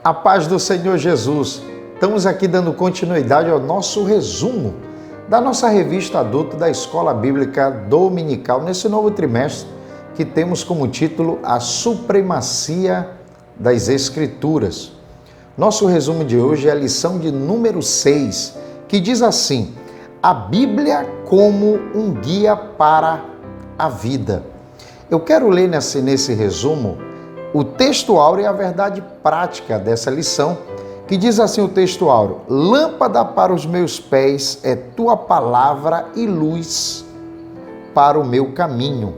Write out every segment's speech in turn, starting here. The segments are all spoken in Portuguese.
A paz do Senhor Jesus. Estamos aqui dando continuidade ao nosso resumo da nossa revista adulta da Escola Bíblica Dominical, nesse novo trimestre que temos como título A Supremacia das Escrituras. Nosso resumo de hoje é a lição de número 6, que diz assim: a Bíblia como um guia para a vida. Eu quero ler nesse resumo o texto áureo e a verdade prática dessa lição, que diz assim o texto áureo: lâmpada para os meus pés é tua palavra e luz para o meu caminho.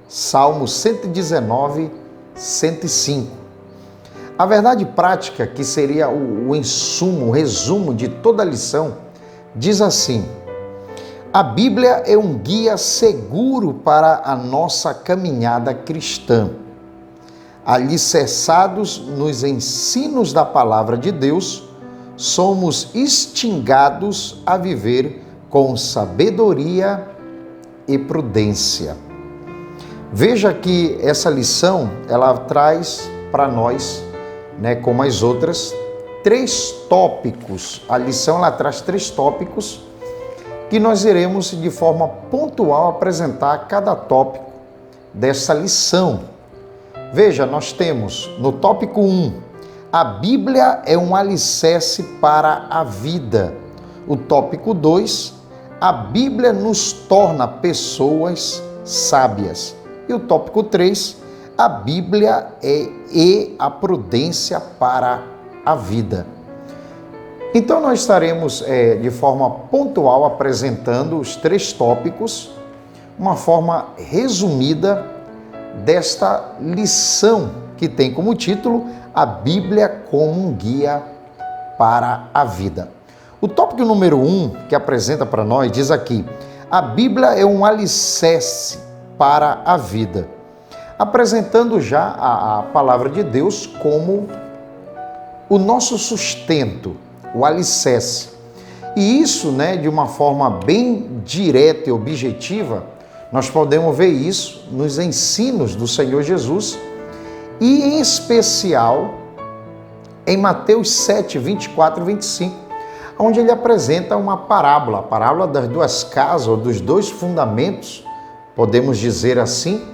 Salmo 119, 105. A verdade prática, que seria o insumo, o resumo de toda a lição, diz assim: a Bíblia é um guia seguro para a nossa caminhada cristã. Alicerçados nos ensinos da palavra de Deus, somos instigados a viver com sabedoria e prudência. Veja que essa lição, ela traz para nós, como as outras, 3 tópicos. A lição, ela traz 3 tópicos que nós iremos de forma pontual apresentar cada tópico dessa lição. Veja, nós temos no tópico 1, a Bíblia é um alicerce para a vida. O tópico 2, a Bíblia nos torna pessoas sábias. E o tópico 3, a Bíblia é a prudência para a vida. Então nós estaremos de forma pontual apresentando os 3 tópicos, uma forma resumida desta lição que tem como título a Bíblia como um guia para a vida. O tópico número 1 que apresenta para nós diz aqui: a Bíblia é um alicerce para a vida, apresentando já a palavra de Deus como o nosso sustento, o alicerce. E isso, de uma forma bem direta e objetiva, nós podemos ver isso nos ensinos do Senhor Jesus e, em especial, em Mateus 7, 24 e 25, onde ele apresenta uma parábola, a parábola das 2 casas, ou dos 2 fundamentos, podemos dizer assim,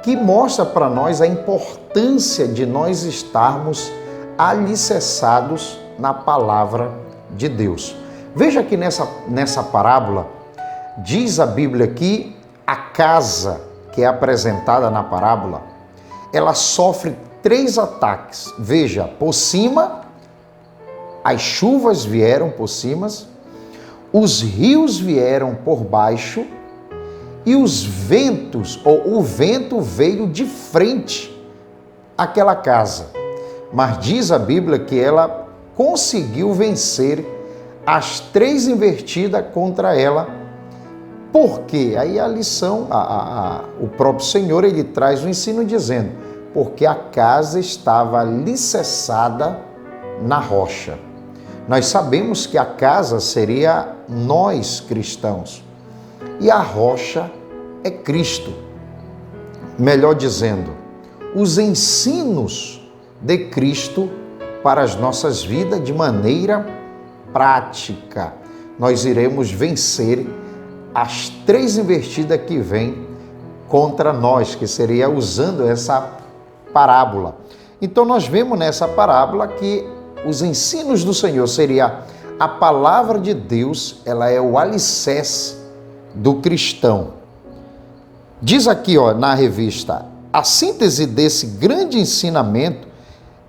que mostra para nós a importância de nós estarmos alicerçados na palavra de Deus. Veja que nessa parábola, diz a Bíblia que a casa que é apresentada na parábola, ela sofre 3 ataques. Veja, por cima, as chuvas vieram por cima, os rios vieram por baixo e os ventos, ou o vento veio de frente àquela casa. Mas diz a Bíblia que ela conseguiu vencer as 3 invertidas contra ela. Por quê? Aí a lição, o próprio Senhor, ele traz o ensino dizendo: porque a casa estava alicerçada na rocha. Nós sabemos que a casa seria nós cristãos e a rocha é Cristo. Melhor dizendo, os ensinos de Cristo para as nossas vidas de maneira prática. Nós iremos vencer as 3 investidas que vêm contra nós, que seria usando essa parábola. Então nós vemos nessa parábola que os ensinos do Senhor seria a palavra de Deus, ela é o alicerce do cristão. Diz aqui, na revista, a síntese desse grande ensinamento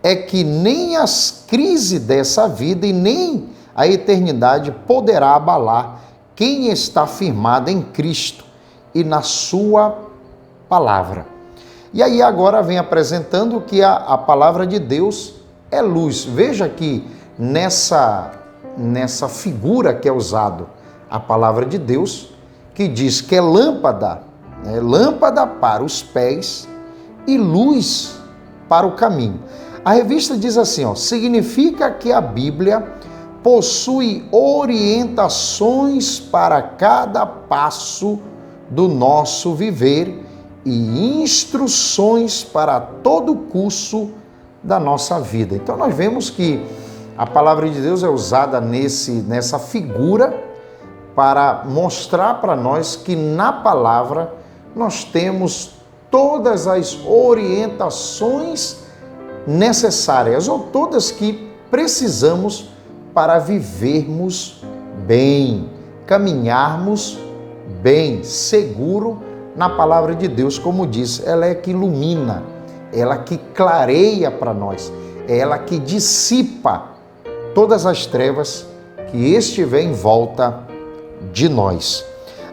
é que nem as crises dessa vida e nem a eternidade poderá abalar quem está firmado em Cristo e na sua palavra. E aí agora vem apresentando que a palavra de Deus é luz. Veja que nessa figura que é usado a palavra de Deus, que diz que é lâmpada para os pés e luz para o caminho. A revista diz assim, significa que a Bíblia possui orientações para cada passo do nosso viver e instruções para todo o curso da nossa vida. Então nós vemos que a palavra de Deus é usada nessa figura para mostrar para nós que na palavra nós temos todas as orientações necessárias, ou todas que precisamos para vivermos bem, caminharmos bem, seguro na palavra de Deus. Como diz, ela é que ilumina, ela que clareia para nós, ela que dissipa todas as trevas que estiver em volta de nós.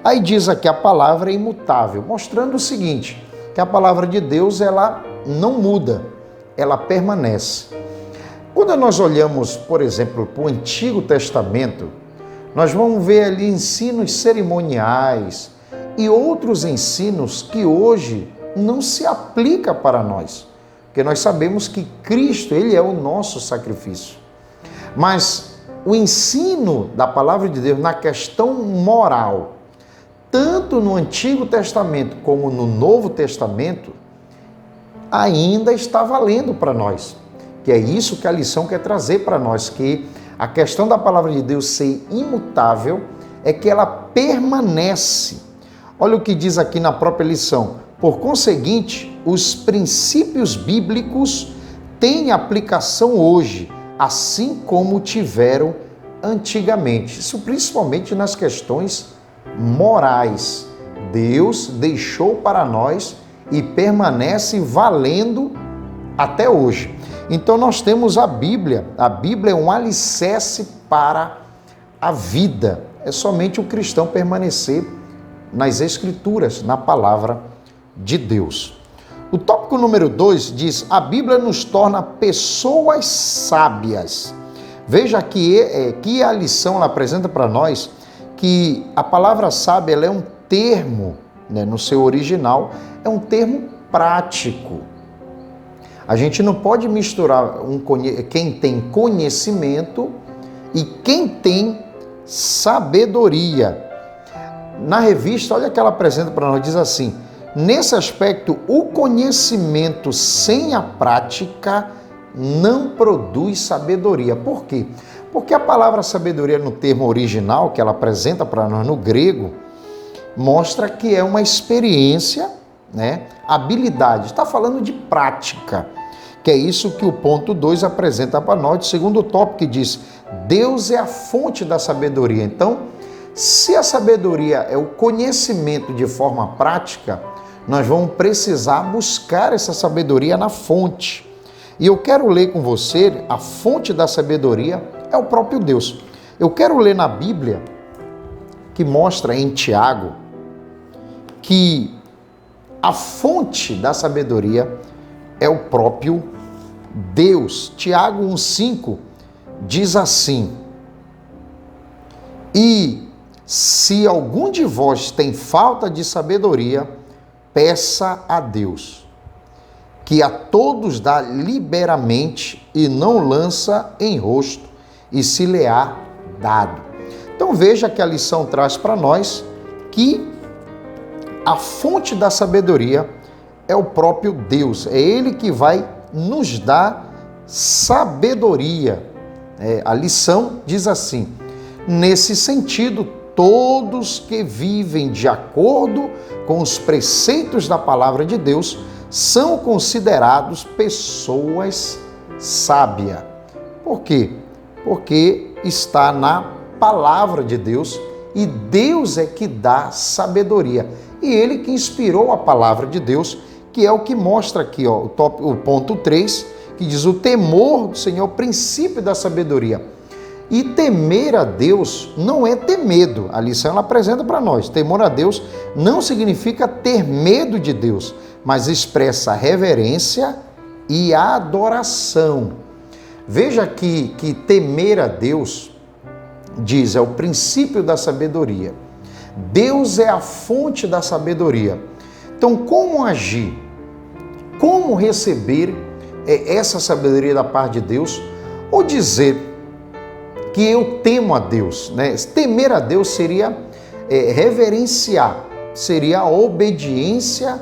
Aí diz aqui, a palavra é imutável, mostrando o seguinte, que a palavra de Deus, ela não muda, ela permanece. Quando nós olhamos, por exemplo, para o Antigo Testamento, nós vamos ver ali ensinos cerimoniais e outros ensinos que hoje não se aplica para nós, porque nós sabemos que Cristo, ele é o nosso sacrifício. Mas o ensino da palavra de Deus na questão moral, tanto no Antigo Testamento como no Novo Testamento, ainda está valendo para nós. Que é isso que a lição quer trazer para nós, que a questão da palavra de Deus ser imutável é que ela permanece. Olha o que diz aqui na própria lição. Por conseguinte, os princípios bíblicos têm aplicação hoje, assim como tiveram antigamente. Isso principalmente nas questões morais. Deus deixou para nós e permanece valendo até hoje. Então nós temos a Bíblia. A Bíblia é um alicerce para a vida. É somente o cristão permanecer nas Escrituras, na palavra de Deus. O tópico número 2 diz: a Bíblia nos torna pessoas sábias. Veja que a lição ela apresenta para nós que a palavra sábia ela é um termo, né, no seu original, é um termo prático. A gente não pode misturar quem tem conhecimento e quem tem sabedoria. Na revista, olha que ela apresenta para nós, diz assim: nesse aspecto, o conhecimento sem a prática não produz sabedoria. Por quê? Porque a palavra sabedoria no termo original que ela apresenta para nós no grego, mostra que é uma experiência, né? Habilidade. Está falando de prática, que é isso que o ponto 2 apresenta para nós. O segundo tópico que diz: Deus é a fonte da sabedoria. Então, se a sabedoria é o conhecimento de forma prática, nós vamos precisar buscar essa sabedoria na fonte. E eu quero ler com você, a fonte da sabedoria é o próprio Deus. Eu quero ler na Bíblia, que mostra em Tiago, que a fonte da sabedoria é o próprio Deus. Tiago 1,5 diz assim: e se algum de vós tem falta de sabedoria, peça a Deus, que a todos dá liberamente e não lança em rosto, e se lhe há dado. Então veja que a lição traz para nós que a fonte da sabedoria é o próprio Deus, é Ele que vai nos dar sabedoria. A lição diz assim: nesse sentido, todos que vivem de acordo com os preceitos da palavra de Deus são considerados pessoas sábias. Por quê? Porque está na palavra de Deus e Deus é que dá sabedoria. E Ele que inspirou a palavra de Deus, que é o que mostra aqui, ó, o ponto 3, que diz: o temor do Senhor, princípio da sabedoria. E temer a Deus não é ter medo. A lição ela apresenta para nós. Temor a Deus não significa ter medo de Deus, mas expressa reverência e adoração. Veja que temer a Deus, diz, é o princípio da sabedoria. Deus é a fonte da sabedoria. Então, como agir? Como receber essa sabedoria da parte de Deus? Ou dizer que eu temo a Deus, né? Temer a Deus seria reverenciar, seria a obediência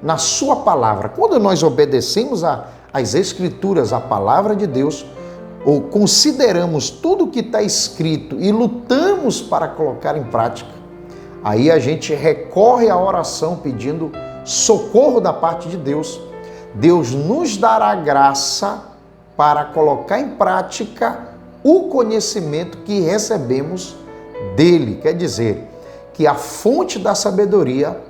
na sua palavra. Quando nós obedecemos a as Escrituras, a palavra de Deus, ou consideramos tudo que está escrito e lutamos para colocar em prática, aí a gente recorre à oração pedindo socorro da parte de Deus. Deus nos dará graça para colocar em prática o conhecimento que recebemos dele. Quer dizer, que a fonte da sabedoria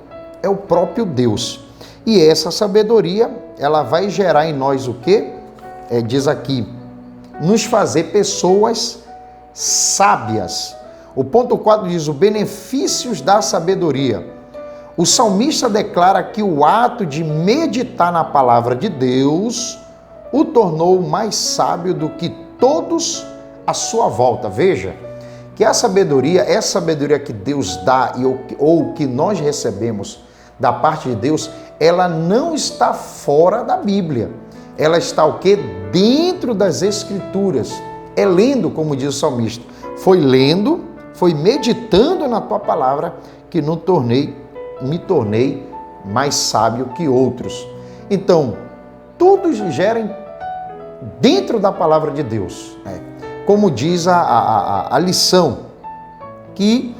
é o próprio Deus. E essa sabedoria, ela vai gerar em nós o quê? Diz aqui, nos fazer pessoas sábias. O ponto 4 diz, os benefícios da sabedoria. O salmista declara que o ato de meditar na palavra de Deus o tornou mais sábio do que todos à sua volta. Veja, que a sabedoria, essa sabedoria que Deus dá ou que nós recebemos da parte de Deus, ela não está fora da Bíblia. Ela está o quê? Dentro das Escrituras. É lendo, como diz o salmista. Foi lendo, foi meditando na tua palavra que me tornei mais sábio que outros. Então, tudo gera dentro da palavra de Deus. Como diz a lição, que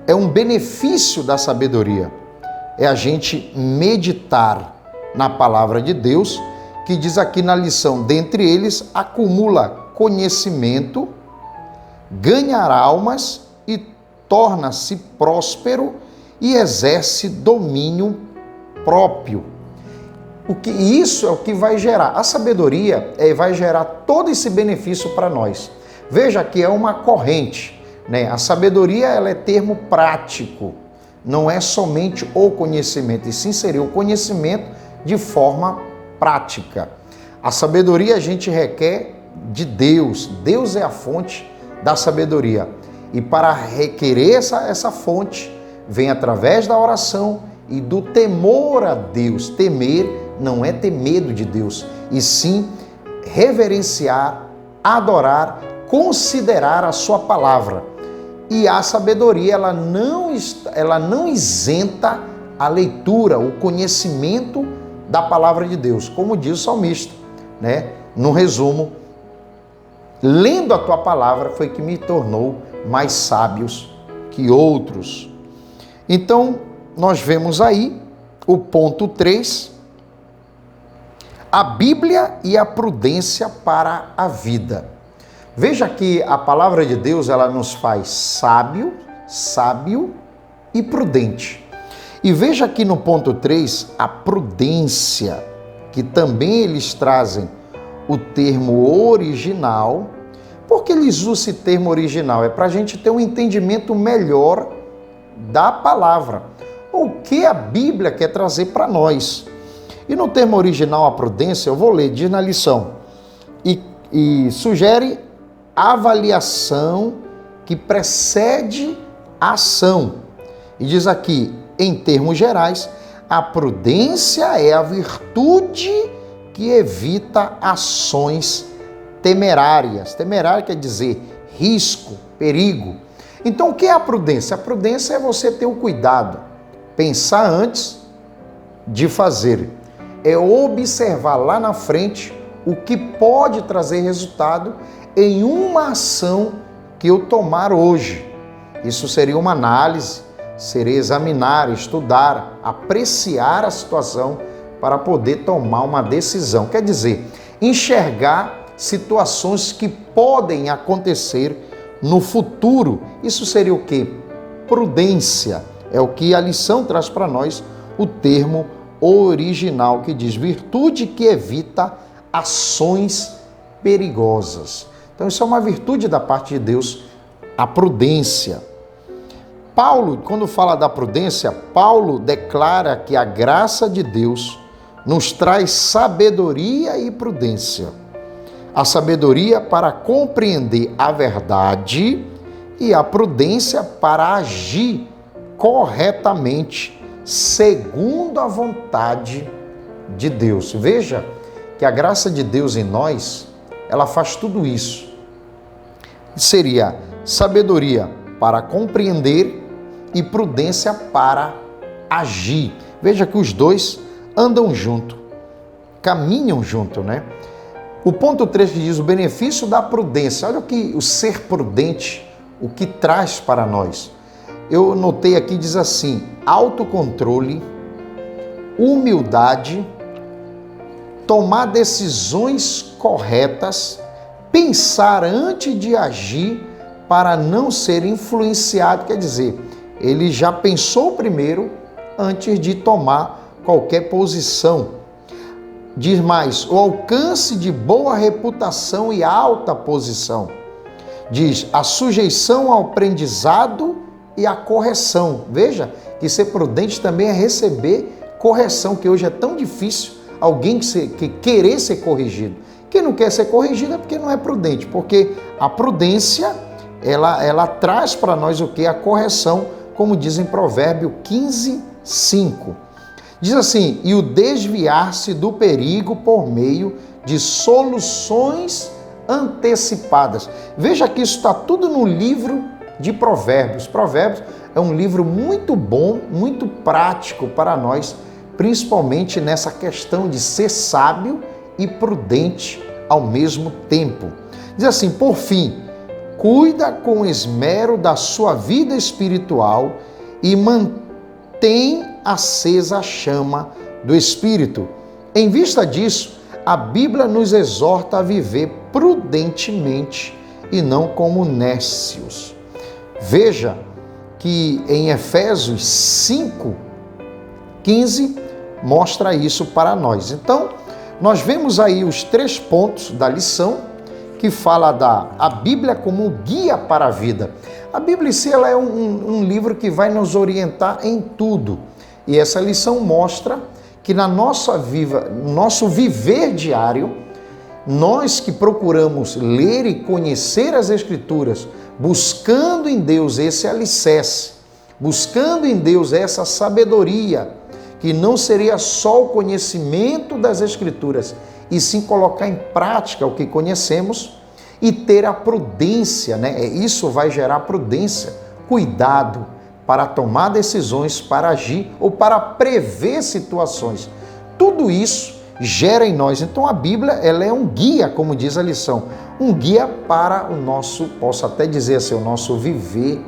é um benefício da sabedoria. É a gente meditar na palavra de Deus, que diz aqui na lição, dentre eles, acumula conhecimento, ganhar almas e torna-se próspero e exerce domínio próprio. Isso é o que vai gerar. A sabedoria vai gerar todo esse benefício para nós. Veja que é uma corrente, né? A sabedoria, ela é termo prático. Não é somente o conhecimento, e sim seria o conhecimento de forma prática. A sabedoria a gente requer de Deus. Deus é a fonte da sabedoria. E para requerer essa fonte, vem através da oração e do temor a Deus. Temer não é ter medo de Deus, e sim reverenciar, adorar, considerar a sua palavra. E a sabedoria, ela não isenta a leitura, o conhecimento da palavra de Deus, como diz o salmista, né? No resumo, lendo a tua palavra foi que me tornou mais sábios que outros. Então, nós vemos aí o ponto 3, a Bíblia e a prudência para a vida. Veja que a palavra de Deus, ela nos faz sábio e prudente. E veja aqui no ponto 3, a prudência, que também eles trazem o termo original. Por que eles usam esse termo original? É para a gente ter um entendimento melhor da palavra. O que a Bíblia quer trazer para nós. E no termo original, a prudência, eu vou ler, diz na lição, e sugere avaliação que precede a ação. E diz aqui, em termos gerais, a prudência é a virtude que evita ações temerárias. Temerária quer dizer risco, perigo. Então, o que é a prudência? A prudência é você ter o cuidado, pensar antes de fazer. É observar lá na frente o que pode trazer resultado em uma ação que eu tomar hoje. Isso seria uma análise, seria examinar, estudar, apreciar a situação para poder tomar uma decisão. Quer dizer, enxergar situações que podem acontecer no futuro. Isso seria o quê? Prudência. É o que a lição traz para nós, o termo original, que diz virtude que evita ações perigosas. Então, isso é uma virtude da parte de Deus, a prudência. Paulo, quando fala da prudência, Paulo declara que a graça de Deus nos traz sabedoria e prudência. A sabedoria para compreender a verdade e a prudência para agir corretamente, segundo a vontade de Deus. Veja que a graça de Deus em nós, ela faz tudo isso. Seria sabedoria para compreender e prudência para agir. Veja que os dois andam junto, caminham junto, né? O ponto 3 que diz o benefício da prudência. Olha o que o ser prudente, o que traz para nós. Eu notei aqui, diz assim, autocontrole, humildade, tomar decisões corretas, pensar antes de agir para não ser influenciado. Quer dizer, ele já pensou primeiro antes de tomar qualquer posição. Diz mais, o alcance de boa reputação e alta posição. Diz, a sujeição ao aprendizado e à correção. Veja que ser prudente também é receber correção, que hoje é tão difícil alguém que querer ser corrigido. Quem não quer ser corrigido é porque não é prudente, porque a prudência, ela traz para nós o que? A correção, como diz em Provérbio 15, 5. Diz assim, e o desviar-se do perigo por meio de soluções antecipadas. Veja que isso está tudo no livro de Provérbios. Provérbios é um livro muito bom, muito prático para nós, principalmente nessa questão de ser sábio e prudente ao mesmo tempo. Diz assim, por fim, cuida com esmero da sua vida espiritual e mantém acesa a chama do Espírito. Em vista disso, a Bíblia nos exorta a viver prudentemente e não como nécios. Veja que em Efésios 5, 15, mostra isso para nós. Então, nós vemos aí os 3 pontos da lição que fala a Bíblia como guia para a vida. A Bíblia em si ela é um livro que vai nos orientar em tudo. E essa lição mostra que no nosso viver diário, nós que procuramos ler e conhecer as Escrituras, buscando em Deus esse alicerce, buscando em Deus essa sabedoria, que não seria só o conhecimento das Escrituras, e sim colocar em prática o que conhecemos e ter a prudência, né? Isso vai gerar prudência, cuidado para tomar decisões, para agir ou para prever situações. Tudo isso gera em nós. Então a Bíblia ela é um guia, como diz a lição, um guia para o nosso, posso até dizer assim, o nosso viver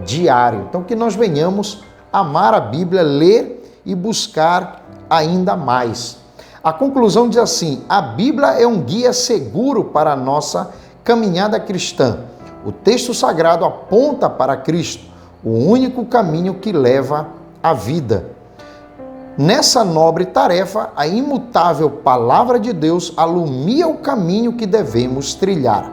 diário. Então que nós venhamos amar a Bíblia, ler e buscar ainda mais. A conclusão diz assim, a Bíblia é um guia seguro para a nossa caminhada cristã. O texto sagrado aponta para Cristo, o único caminho que leva à vida. Nessa nobre tarefa, a imutável palavra de Deus alumia o caminho que devemos trilhar.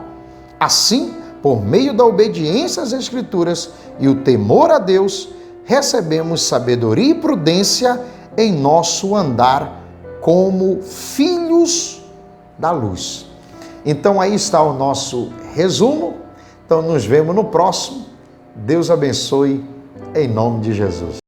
Assim, por meio da obediência às Escrituras e o temor a Deus, recebemos sabedoria e prudência em nosso andar como filhos da luz. Então aí está o nosso resumo. Então nos vemos no próximo. Deus abençoe em nome de Jesus.